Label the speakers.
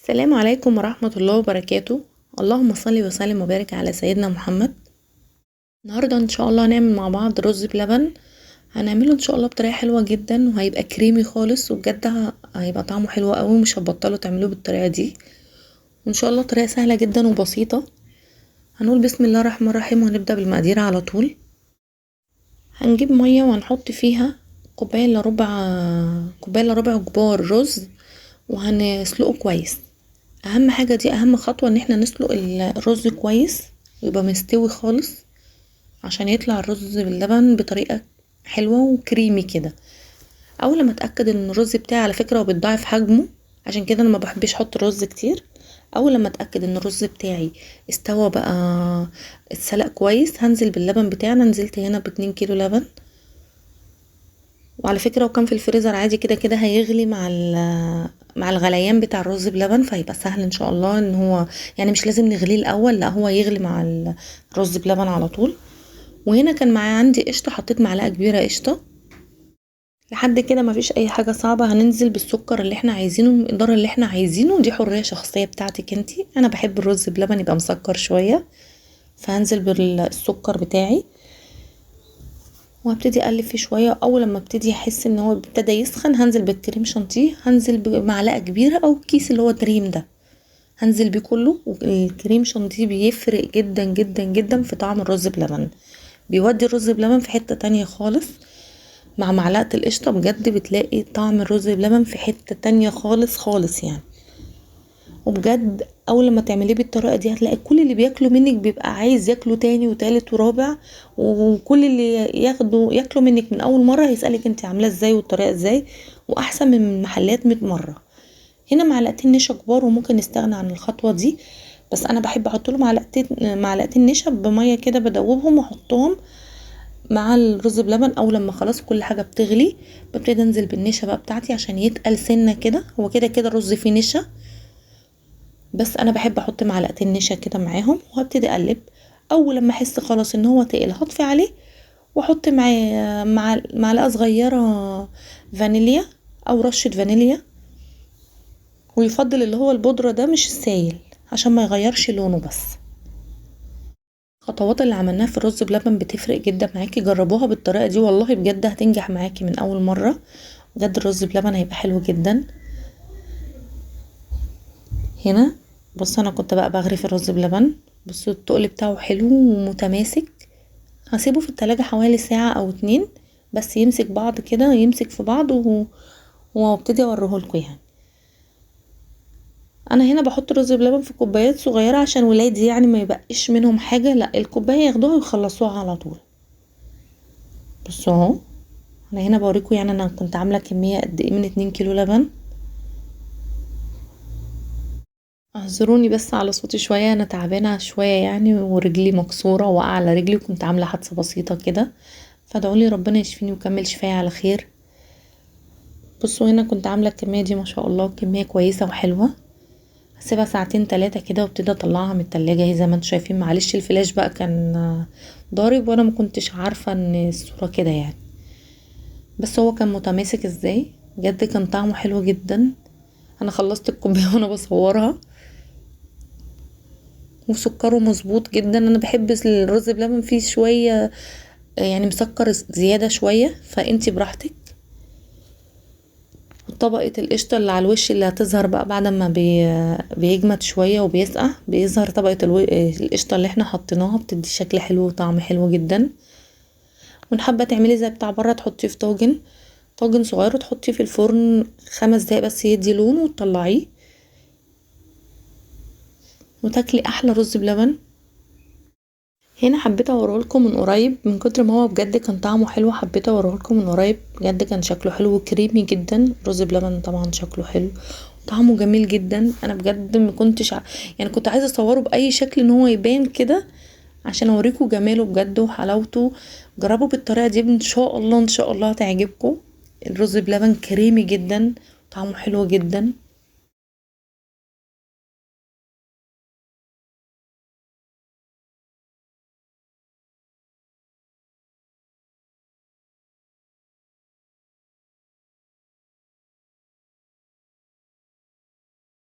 Speaker 1: السلام عليكم ورحمة الله وبركاته. اللهم صل وسلم وبارك على سيدنا محمد. النهاردة ان شاء الله هنعمل مع بعض رز بلبن. هنعمله ان شاء الله بطريقة حلوة جدا وهيبقى كريمي خالص، وبجد هيبقى طعمه حلو قوي، مش هتبطلوا تعملوه بالطريقة دي. وان شاء الله طريقة سهلة جدا وبسيطة. هنقول بسم الله الرحمن الرحيم وهنبدأ بالمقادير على طول. هنجيب مية وهنحط فيها كوباية الا ربع كبار رز، وهنسلقه كويس. اهم حاجة دي اهم خطوة، ان احنا نسلق الرز كويس ويبقى مستوي خالص، عشان يطلع الرز باللبن بطريقة حلوة وكريمي كده. اول لما اتأكد ان الرز بتاعي على فكرة هو بيتضاعف حجمه، عشان كده انا ما بحبش احط رز كتير. اول لما اتأكد ان الرز بتاعي استوى بقى اتسلق كويس، هنزل باللبن بتاعنا. نزلت هنا ب2 كيلو لبن، وعلى فكرة وكان في الفريزر عادي كده كده هيغلي مع الغليان بتاع الرز بلبن، فهيبقى سهل ان شاء الله. ان هو يعني مش لازم نغليه الاول، لا هو يغلي مع الرز بلبن على طول. وهنا كان معايا عندي قشطه، حطيت معلقه كبيره قشطه. لحد كده مفيش اي حاجه صعبه. هننزل بالسكر اللي احنا عايزينه، المقدار اللي احنا عايزينه، دي حريه شخصيه بتاعتك انتي. انا بحب الرز بلبن يبقى مسكر شويه، فهنزل بالسكر بتاعي وهبتدي اقلب فيه شويه. اول لما ابتدي احس ان هو ابتدى يسخن، هنزل بالكريم شانتيه. هنزل بمعلقه كبيره او الكيس اللي هو دريم ده، هنزل بيه كله. والكريم شانتيه بيفرق جدا جدا جدا في طعم الرز بلبن، بيودي الرز بلبن في حته تانية خالص. مع معلقه القشطه بجد بتلاقي طعم الرز بلبن في حته تانية خالص خالص يعني. وبجد اول لما تعمليه بالطريقه دي هتلاقي كل اللي بياكلوا منك بيبقى عايز ياكله تاني وتالت ورابع. وكل اللي ياكلوا منك من اول مره هيسالك انت عاملاه ازاي والطريقه ازاي، واحسن من المحلات 100 مره. هنا معلقتين نشا كبار، وممكن نستغنى عن الخطوه دي، بس انا بحب احط له معلقتين نشا بميه كده، بدوبهم واحطهم مع الرز بلبن. او لما خلاص كل حاجه بتغلي ببتدي انزل بالنشا بقى بتاعتي عشان يتقل سنه كده. هو كده كده الرز فيه نشا، بس انا بحب احط معلقتين نشا كده معاهم، وهبتدي اقلب. اول لما احس خلاص ان هو تقل هطفي عليه، واحط معاه معلقه صغيره فانيليا او رشه فانيليا. ويفضل اللي هو البودره ده مش السايل، عشان ما يغيرش لونه بس. الخطوات اللي عملناها في الرز بلبن بتفرق جدا معاكي، جربوها بالطريقه دي والله بجد هتنجح معاكي من اول مره. بجد الرز بلبن هيبقى حلو جدا. هنا بص انا كنت بقى بغرف الرز بلبن. بصوا التقل بتاعه حلو ومتماسك. هسيبه في التلاجة حوالي ساعة او 2، بس يمسك بعض كده، يمسك في بعض وابتدي اوريهولكوا يعني. انا هنا بحط رز بلبن في كوبايات صغيرة عشان ولادي يعني ما يبقاش منهم حاجة، لا الكوباية ياخدوها ويخلصوها على طول. بصوا اهو، انا هنا بوريكوا يعني انا كنت عاملة كمية قد ايه من 2 كيلو لبن. اعذروني بس على صوتي شوية، انا تعبانة شوية يعني، ورجلي مكسورة واقعة على رجلي، وكنت عاملة حادثة بسيطة كده، فادعولي ربنا يشفيني ويكمل شفايا على خير. بصوا هنا كنت عاملة الكمية دي ما شاء الله كمية كويسة وحلوة. هسيبها ساعتين 3 كده وابتدي اطلعها من التلاجة اهي زي ما انتوا شايفين. معلش الفلاش بقى كان ضارب وانا ما كنتش عارفة ان الصورة كده يعني، بس هو كان متماسك ازاي، بجد كان طعمه حلو جدا. انا خلصت الكوباية وانا بصورها، وسكره مظبوط جدا. انا بحب الرز بلبن فيه شوية يعني مسكر زيادة شوية، فانتي براحتك. طبقة القشطة اللي على الوش اللي هتظهر بقى بعد ما بيجمد شوية وبيسقع، بيظهر طبقة القشطة اللي احنا حطيناها، بتدي شكل حلو وطعم حلو جدا. ونحبة تعملي زي بتاع بره، تحطيه في طاجن صغير وتحطيه في الفرن 5 دقايق بس يدي لون، وتطلعيه وتاكلي احلى رز بلبن. هنا حبيت اوريهولكم من قريب، من كتر ما هو بجد كان طعمه حلو حبيت اوريهولكم من قريب. بجد كان شكله حلو وكريمي جدا. رز بلبن طبعا شكله حلو، طعمه جميل جدا. انا بجد ما كنتش يعني كنت عايزه اصوره باي شكل ان هو يبان كده، عشان اوريكم جماله بجد وحلاوته. جربوا بالطريقه دي ان شاء الله ان شاء الله هتعجبكم. الرز بلبن كريمي جدا، طعمه حلو جدا.